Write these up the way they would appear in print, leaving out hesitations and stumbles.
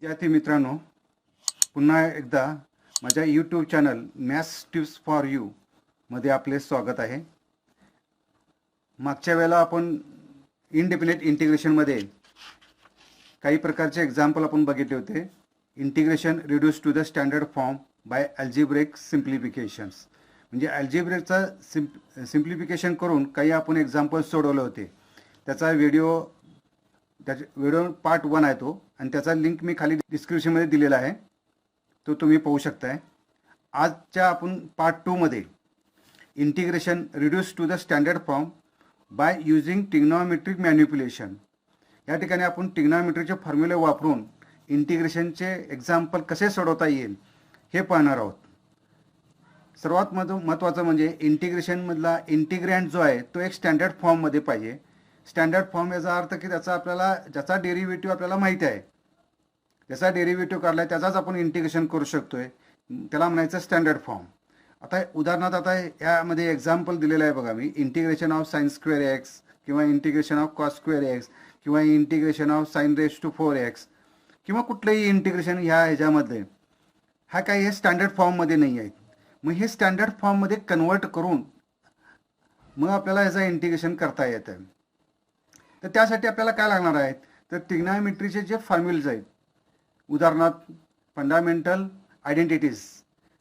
विद्यार्थी मित्रांनो, पुन्हा एकदा माझ्या YouTube channel maths tips for you मध्ये आपले स्वागत आहे. मागच्या वेळेला आपण इंडिपेंडेंट इंटिग्रेशनमध्ये काही प्रकारचे एक्झाम्पल आपण बघितले होते. Integration reduce to the standard form by algebraic simplifications, म्हणजे अल्जेब्रिकचा सिम्प्लिफिकेशन करून काही आपण एक्झाम्पल सोडवले होते. त्याचा व्हिडिओ पार्ट 1 आहे तो, आणि त्याचा लिंक मी खाली डिस्क्रिप्शनमध्ये दिलेला आहे, तो तुम्ही पाहू शकताय. आजच्या आपण पार्ट 2 मध्ये integration reduce to the standard form by using trigonometric manipulation, या ठिकाणी आपण ट्रिग्नॉमेट्रीचे फॉर्म्युले वापरून इंटिग्रेशनचे एक्झाम्पल कसे सोडवता येईल हे पाहणार आहोत. सर्वात महत्त्वाचं म्हणजे इंटिग्रेशनमधला इंटिग्रँड जो आहे तो एक स्टँडर्ड फॉर्ममध्ये पाहिजे. स्टँडर्ड फॉर्म याचा अर्थ की ज्याचा डेरिव्हेटिव्ह आपल्याला माहिती आहे, ज्याचा डेरिव्हेटिव्ह काढला आहे त्याचाच आपण इंटिग्रेशन करू शकतोय, त्याला म्हणायचं स्टँडर्ड फॉर्म. आता उदाहरणार्थ यामध्ये एक्झाम्पल दिलेलं आहे बघा, मी integration of sine square x, किंवा integration of cos square x, किंवा integration of sine raise to 4x, किंवा कुठलंही इंटिग्रेशन ह्याच्यामध्ये हा काही हे स्टँडर्ड फॉर्ममध्ये नाही आहेत. मग हे स्टँडर्ड फॉर्ममध्ये कन्वर्ट करून मग आपल्याला ह्याचं इंटिग्रेशन करता येतं. तर त्यासाठी आपल्याला काय लागणार आहेत, तर ट्रिग्नॉमेट्रीचे जे फॉर्म्युलेज आहेत, उदाहरणार्थ फंडामेंटल आयडेंटिटीज,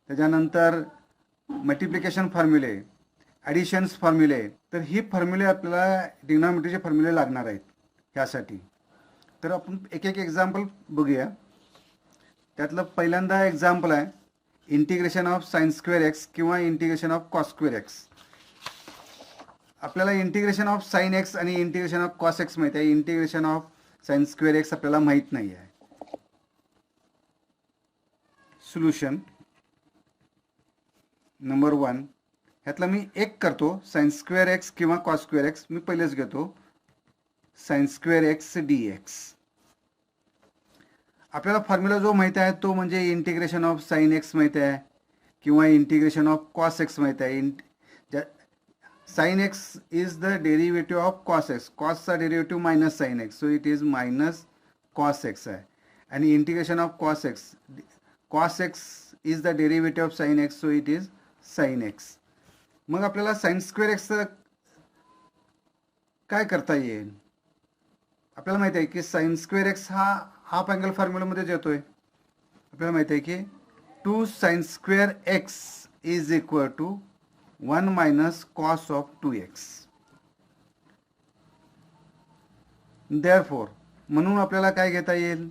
त्याच्यानंतर मल्टिप्लिकेशन फॉर्म्युले, ॲडिशन्स फॉर्म्युले, तर ही फॉर्म्युले आपल्याला ट्रिग्नॉमेट्रीचे फॉर्म्युले लागणार आहेत ह्यासाठी. तर आपण एक एक एक्झाम्पल बघूया. त्यातलं पहिल्यांदा एक्झाम्पल आहे integration of sine square x किंवा integration of cos square x. आपल्याला इंटिग्रेशन ऑफ साइन एक्स आणि इंटिग्रेशन ऑफ कॉस एक्स माहिती आहे, integration of sine square x आपल्याला माहीत नाही आहे. सोल्युशन नंबर 1, ह्यातला मी एक करतो साइन स्क्वेअर एक्स किंवा कॉस स्क्वेअर एक्स. मी पहिलेच घेतो sign square x D x. आपल्याला फॉर्म्युला जो माहिती आहे तो म्हणजे इंटिग्रेशन ऑफ साइन एक्स माहिती आहे किंवा इंटिग्रेशन ऑफ कॉस एक्स माहिती आहे. Sine x is the derivative of cos x, कॉसचा derivative minus sine x, so it is minus cos x आहे. आणि integration of cos x is the derivative of sine x, so it is sine x. मग आपल्याला sine square एक्सचं काय करता येईल, आपल्याला माहिती आहे की साइन स्क्वेअर एक्स हा हाफ अँगल फॉर्म्युलामध्येच येतोय. आपल्याला माहिती आहे की 2 sine square x is equal to 1 minus cos of 2x. Therefore म्हणून आपल्याला काय घेता येईल,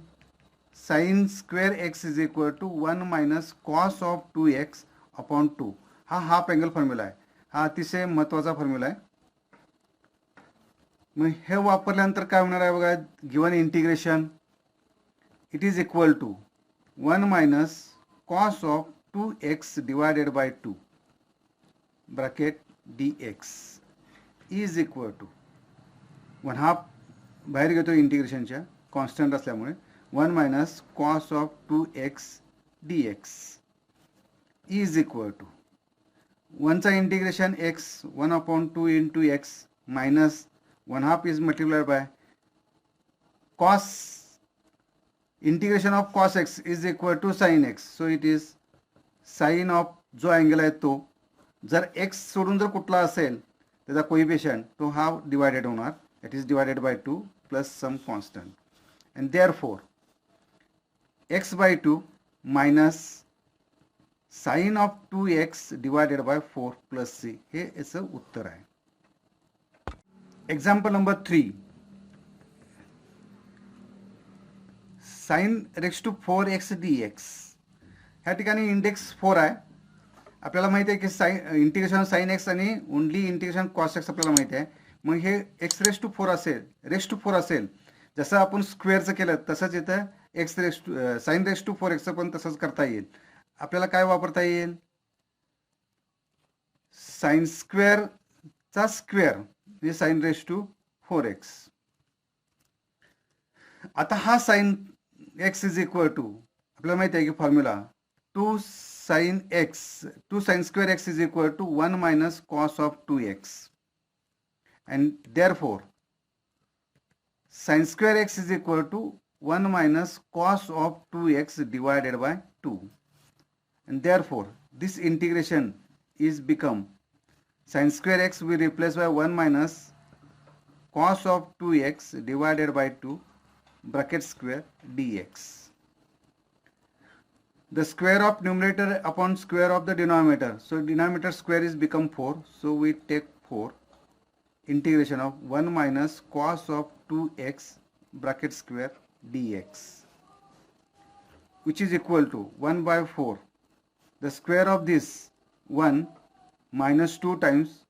sine square x is equal to 1 minus cos of 2x upon 2. हा हाफ अँगल फॉर्म्युला आहे, हा अतिशय महत्त्वाचा फॉर्म्युला आहे. मग हे वापरल्यानंतर काय होणार आहे बघा, given integration it is equal to 1 minus cos of 2x divided by 2 bracket dx is equal to 1 half बाहेर घेतो इंटिग्रेशनच्या, कॉन्स्टंट असल्यामुळे 1 minus cos of 2x dx is equal to 1चा integration x 1 upon 2 into x minus 1 half is multiplied by cos, integration of cos x is equal to sine x, so it is sine of जो angle आहे तो, जर x सोडून जर कुठला असेल त्याचा कोइफिशियंट तो हा डिवायडेड होणार, it is divided by 2 plus some constant. And therefore x by 2 minus sine of 2x divided by 4 plus c, हे याचं उत्तर आहे. एक्झाम्पल नंबर 3, साइन रेक्स टू 4x dx. ह्या ठिकाणी इंडेक्स 4 आहे. आपल्याला माहिती आहे की इंटिग्रेशन ऑफ साइन एक्स आणि ओनली इंटिग्रेशन कॉस एक्स आपल्याला माहिती आहे. मग हे एक्स रेस टू 4 असेल, जसं आपण स्क्वेअरचं केलं तसंच इथं साइन रेस टू 4x पण तसंच करता येईल. आपल्याला काय वापरता येईल, साइन स्क्वेअरचा स्क्वेअर म्हणजे साइन रेस टू 4x. आता हा sine x is equal to, आपल्याला माहिती आहे की formula 2 sine square x is equal to 1 minus cos of 2x. And therefore sin square x is equal to 1 minus cos of 2x divided by 2. And therefore, this integration is become sin square x we replace by 1 minus cos of 2x divided by 2 bracket square dx. The square of numerator upon square of the denominator. So denominator square is become 4. So we take 4 integration of 1 minus cos of 2x bracket square dx, which is equal to 1 by 4. The square of this 1 minus 2 times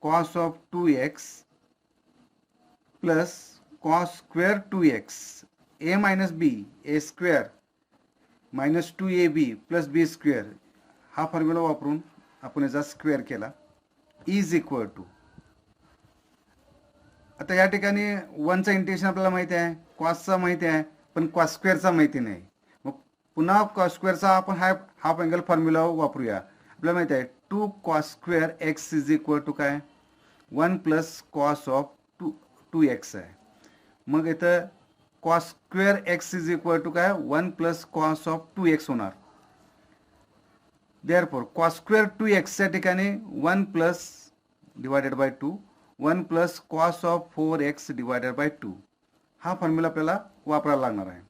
cos of 2x plus cos square 2x, a minus b, a square minus 2ab plus b square, हा formula वापरून आपण याचा square केला, is equal to. आता या ठिकाणी 1चा integration आपल्याला माहिती आहे, कॉसचा माहिती आहे, पण कॉस स्क्वेअरचा माहिती नाही. मग पुन्हा कॉस स्क्वेअरचा आपण हाफ अँगल फॉर्म्युला वापरूया. आपल्याला माहिती आहे 2 cos square x is equal to काय 1 प्लस कॉस ऑफ 2x आहे. मग इथं cos square x is equal to काय 1 प्लस कॉस ऑफ 2x होणार. देअरफॉर कॉस स्क्वेअर 2x च्या ठिकाणी 1 plus divided by 2 1 plus cos of 4x divided by 2 हा formula आपल्याला वापरायला लागणार आहे.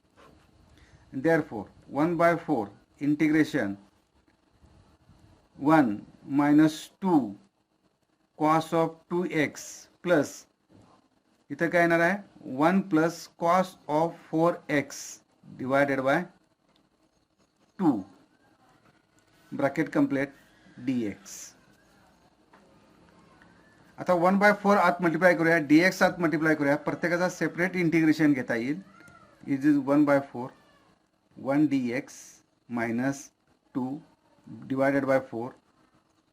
Therefore 1 by 4 integration 1 minus 2 cos of 2x plus इथं काय येणार आहे 1 plus cos of 4x divided by 2 bracket complete dx. आता 1 बाय 4 आत मल्टिप्लाय करूया, dx आत मल्टिप्लाय करूया, प्रत्येकाचा सेपरेट इंटिग्रेशन घेता येईल. Is 1 by 4 1 dx minus 2 divided by 4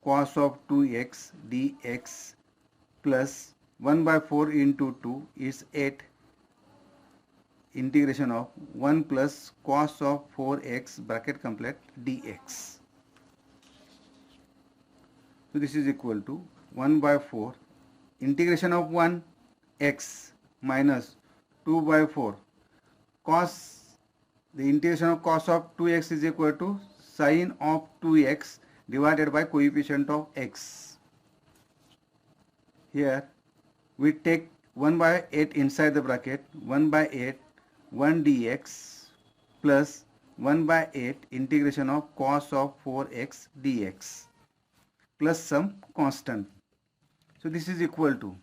cos of 2x dx plus 1 by 4 into 2 is 8 integration of 1 plus cos of 4x bracket complete dx. So this is equal to 1 by 4 integration of 1 x minus 2 by 4 cos, the integration of cos of 2x is equal to sin of 2x divided by coefficient of x. Here we take 1 by 8 inside the bracket, 1 by 8 1 dx plus 1 by 8 integration of cos of 4x dx plus some constant. So this is equal to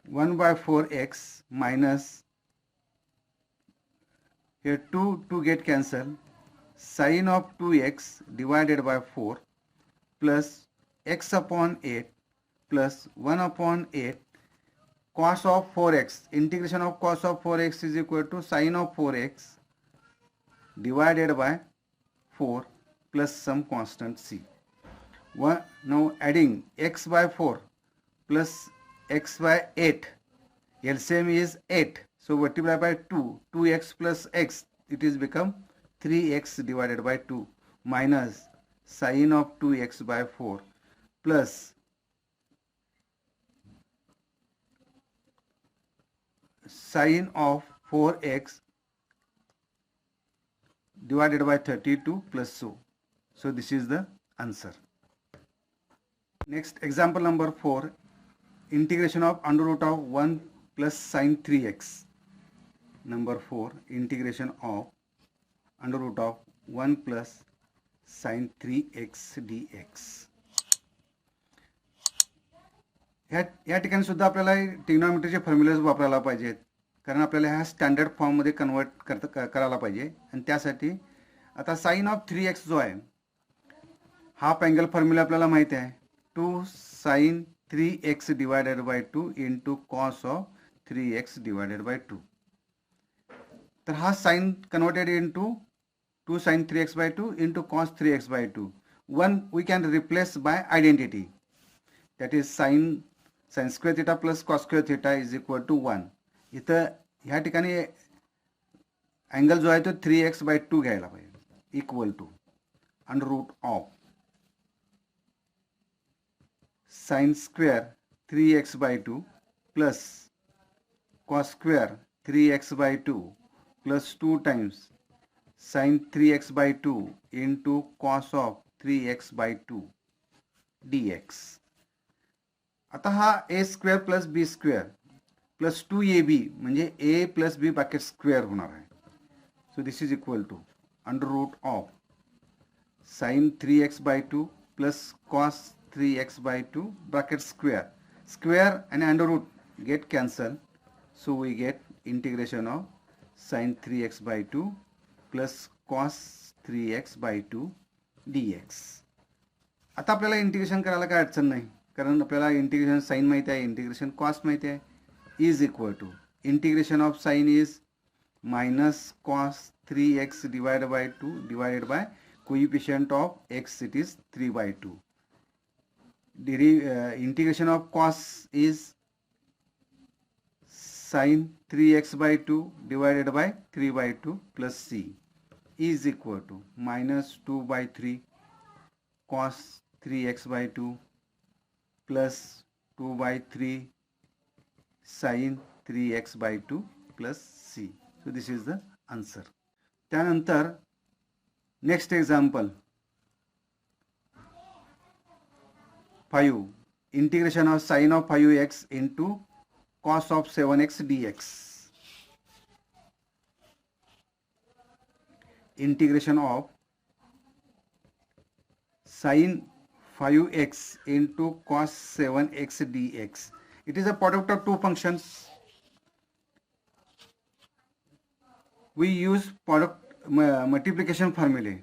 1 by 4x minus, here 2 get cancelled, sin of 2x divided by 4 plus x upon 8 plus 1 upon 8 cos of 4x, integration of cos of 4x is equal to sin of 4x divided by 4 plus some constant c. Now adding x by 4 plus x by 8, LCM is 8, so multiply by 2, 2x plus x, it is become 3x divided by 2 minus sin of 2x by 4 plus sin of 4x divided by 32 plus so. So this is the answer. Next example number 4, integration of under root of 1 plus sin 3x. Number 4, integration of under root of 1 plus sin 3x dx. या ठिकाणी सुद्धा आपल्याला ट्रिग्नोमेट्रीचे formulas वापरायला पाहिजेत, कारण आपल्याला ह्या standard फॉर्ममध्ये कन्वर्ट करायला पाहिजे. आणि त्यासाठी आता साइन ऑफ 3x जो आहे हाफ अँगल फॉर्म्युला आपल्याला माहिती आहे, 2 sin 3x divided by 2 into cos of 3x divided by 2. तर हा sine converted into 2 sin 3x by 2 into cos 3x by 2. One we can replace by identity, that is sin square theta plus cos square theta is equal to 1. इथं ह्या ठिकाणी angle जो आहे तो 3x by 2 घ्यायला पाहिजे, equal to under root of sin square 3x by 2 plus cos square 3x by 2 plus 2 times sin 3x by 2 into cos of 3x by 2 dx. आता हा a square plus b square प्लस 2ab म्हणजे a प्लस b bracket square होणार आहे. So this is equal to under root of sin 3x by 2 plus cos 3x by 2 bracket square. Square and under root get cancelled. So we get integration of sin 3x by 2 plus cos 3x by 2 dx. आता आपल्याला integration करायला काय अडचण नाही, कारण आपल्याला integration sign माहिती आहे, इंटिग्रेशन कॉस माहिती आहे. Is equal to integration of sine is minus cos 3x divided by 2 divided by coefficient of x, it is 3 by 2. Integration of cos is sin 3x by 2 divided by 3 by 2 plus c is equal to minus 2 by 3 cos 3x by 2 plus 2 by 3 sin 3x by 2 plus c. So this is the answer. त्यानंतर next example 5 integration of sin of 5x into cos of 7x dx. Integration of sin 5x into cos 7x dx. It is a product of two functions. We use product multiplication formula.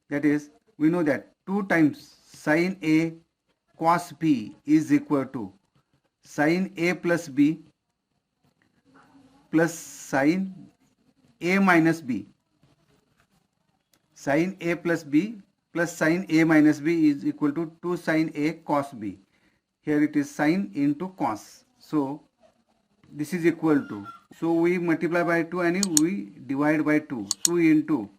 That is, we know that 2 times sin a cos b is equal to sin a plus b plus sin a minus b. Sin a plus b plus sin a minus b is equal to 2 sin a cos b. Here it is sin into cos. So this is equal to, so we multiply by 2 and we divide by 2. 2 into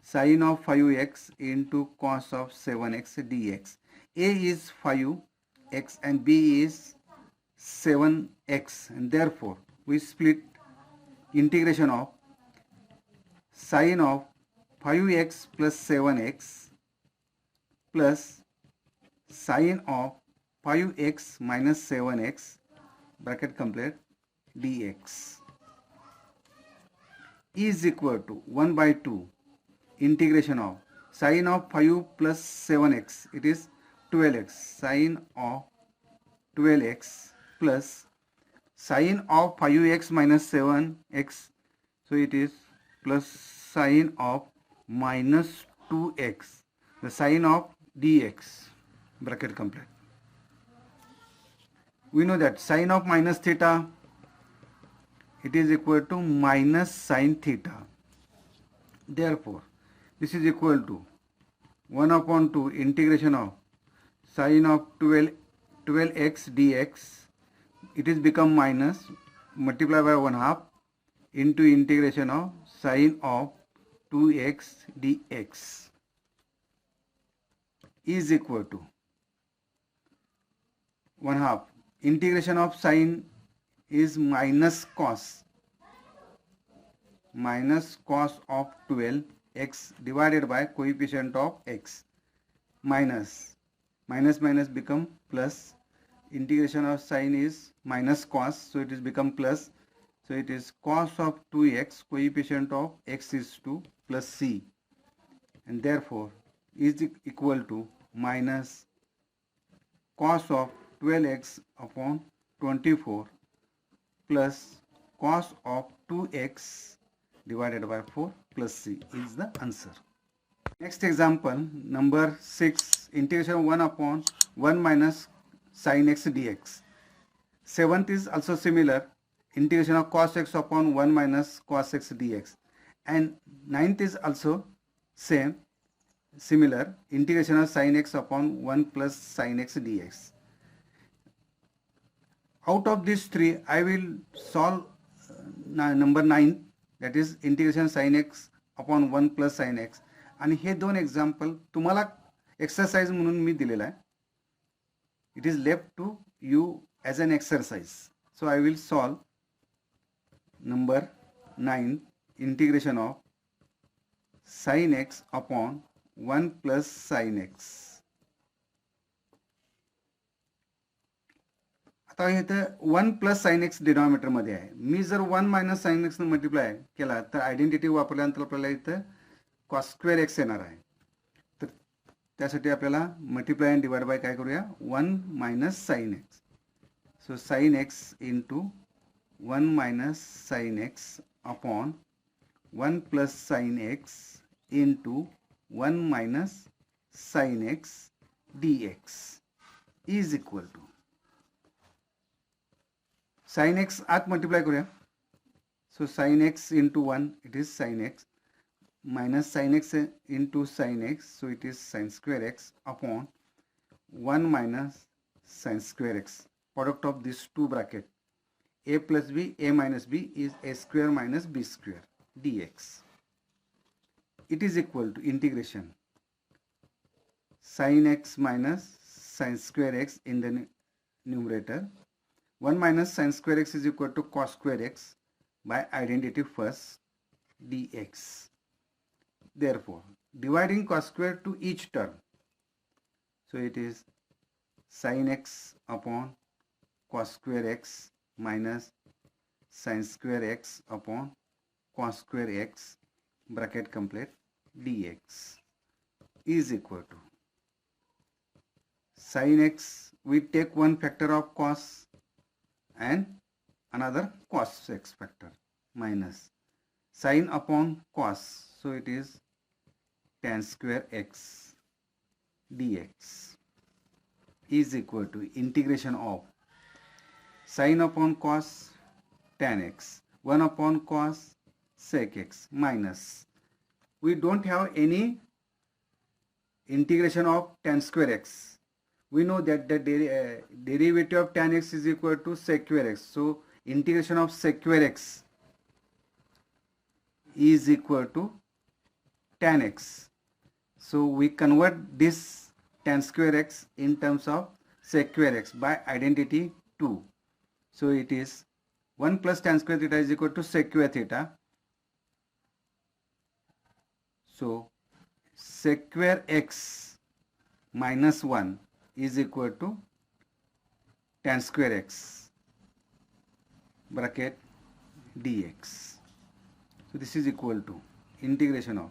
sin of 5x into cos of 7x dx. A is 5x and b is 7x, and therefore we split integration of sin of 5x plus 7x plus sin of 5x minus 7x bracket complete dx is equal to 1 by 2 integration of sin of 5 plus 7x, it is 12x, sin of 12x plus sin of 5x minus 7x, so it is plus sin of minus 2x, the sin of dx bracket complete. We know that sin of minus theta, it is equal to minus sin theta. Therefore, this is equal to 1 upon 2 integration of sin of 12x dx. It is become minus, multiply by 1/2 into integration of sin of 2x dx is equal to 1/2. Integration of sin is minus cos of 12x divided by coefficient of x, minus minus become plus. Integration of sin is minus cos, so it is become plus, so it is cos of 2x, coefficient of x is 2 plus c, and therefore is equal to minus cos of 12x upon 24 plus cos of 2x divided by 4 plus c is the answer. Next example number 6, integration 1 upon 1 minus sin x dx. 7th is also similar, integration of cos x upon 1 minus cos x dx, and 9th is also same, similar, integration of sin x upon 1 plus sin x dx. Out of these three, I will solve number 9, that is integration sin x upon 1 plus sin x, आणि हे दोन example तुम्हाला exercise म्हणून मी दिलेला आहे. It is left to you as an exercise. So I will solve Number 9, integration of sin x upon 1 plus sin x. आता इथं 1 plus sine x denominator मध्ये आहे. मी जर 1 मायनस साइन एक्स मल्टिप्लाय केला तर आयडेंटिटी वापरल्यानंतर आपल्याला इथं कॉस स्क्वेअर एक्स येणार आहे. तर त्यासाठी आपल्याला मल्टिप्लाय अँड डिवाइड बाय काय करूया, 1 minus sine x. So sine x into 1 minus sine x upon 1 plus sine x into 1 minus sine x dx is equal to sin x आत multiply करूया. So sin x into 1 it is sin x minus sin x into sin x, so it is sin square x upon 1 minus sin square x. Product of these two bracket, a plus b, a minus b is a square minus b square dx. It is equal to integration sin x minus sin square x in the numerator. 1 minus sin square x is equal to cos square x by identity first dx. Therefore, dividing cos square to each term, so it is sin x upon cos square x minus sin square x upon cos square x bracket complete dx is equal to sin x, we take one factor of cos and another cos x factor minus sin upon cos, so it is tan square x dx is equal to integration of sin upon cos tan x 1 upon cos sec x minus, we don't have any integration of tan square x. We know that the derivative of tan x is equal to sec square x. So integration of sec square x is equal to tan x. So we convert this tan square x in terms of sec square x by identity 2. So it is 1 plus tan square theta is equal to sec square theta. So sec square x minus 1 is equal to tan square x bracket dx. So this is equal to integration of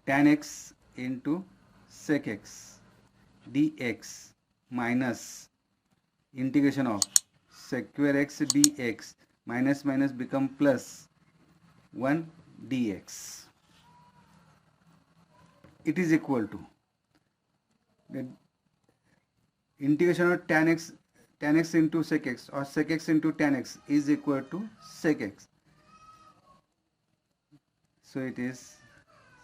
tan x into sec x dx minus integration of sec square x dx, minus minus become plus 1 dx. It is equal to the integration of tan x into sec x or sec x into tan x is equal to sec x. So it is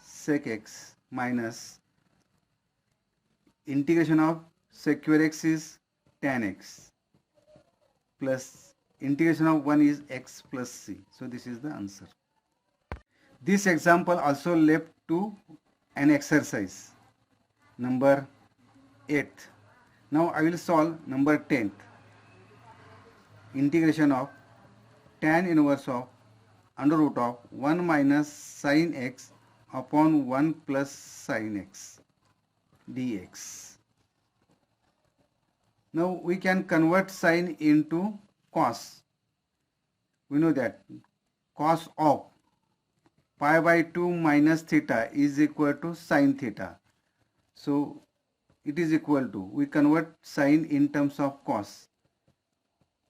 sec x minus integration of sec square x is tan x plus integration of 1 is x plus c. So this is the answer. This example also left to an exercise number 8. Now I will solve number 10th. Integration of tan inverse of under root of 1 minus sin x upon 1 plus sin x dx. Now we can convert sin into cos. We know that cos of pi by 2 minus theta is equal to sin theta. So it is equal to, we convert sin in terms of cos,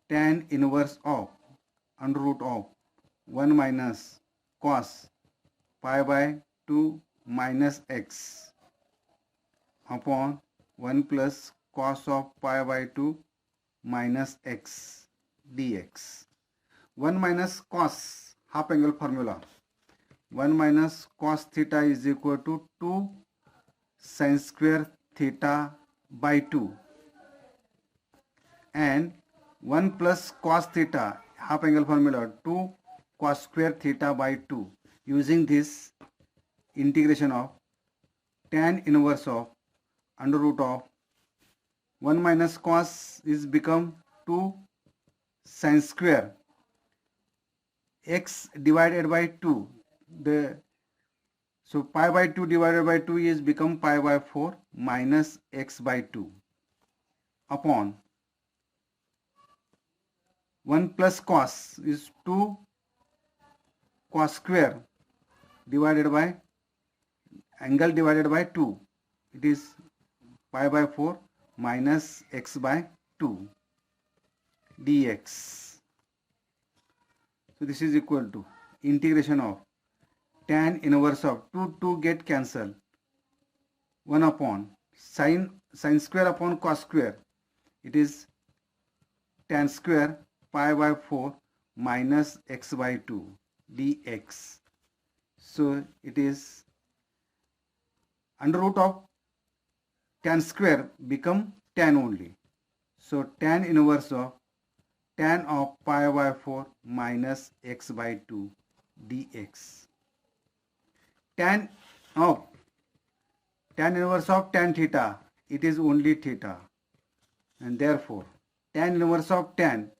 tan inverse of under root of 1 minus cos pi by 2 minus x upon 1 plus cos of pi by 2 minus x dx. 1 minus cos, half angle formula, 1 minus cos theta is equal to 2 sin square theta by 2 and 1 plus cos theta, half angle formula, 2 cos square theta by 2. Using this integration of tan inverse of under root of 1 minus cos is become 2 sin square x divided by 2, so pi by 2 divided by 2 is become pi by 4 minus x by 2 upon 1 plus cos is 2 cos square divided by angle divided by 2. It is pi by 4 minus x by 2 dx. So this is equal to integration of tan inverse of 2 get cancelled, 1 upon sin square upon cos square. It is tan square pi by 4 minus x by 2 dx. So it is under root of tan square become tan only. So tan inverse of tan of pi by 4 minus x by 2 dx. Tan inverse of tan theta, it is only theta, and therefore tan inverse of tan,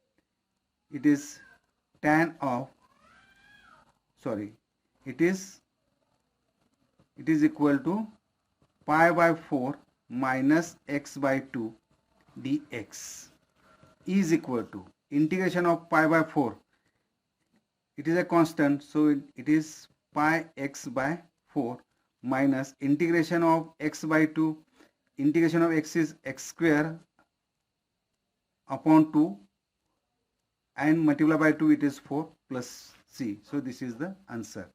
it is tan of, it is equal to pi by 4 minus x by 2 dx is equal to integration of pi by 4. It is a constant, so it is pi x by 4 minus integration of x by 2. Integration of x is x square upon 2 and multiply by 2, it is 4 plus c. So this is the answer.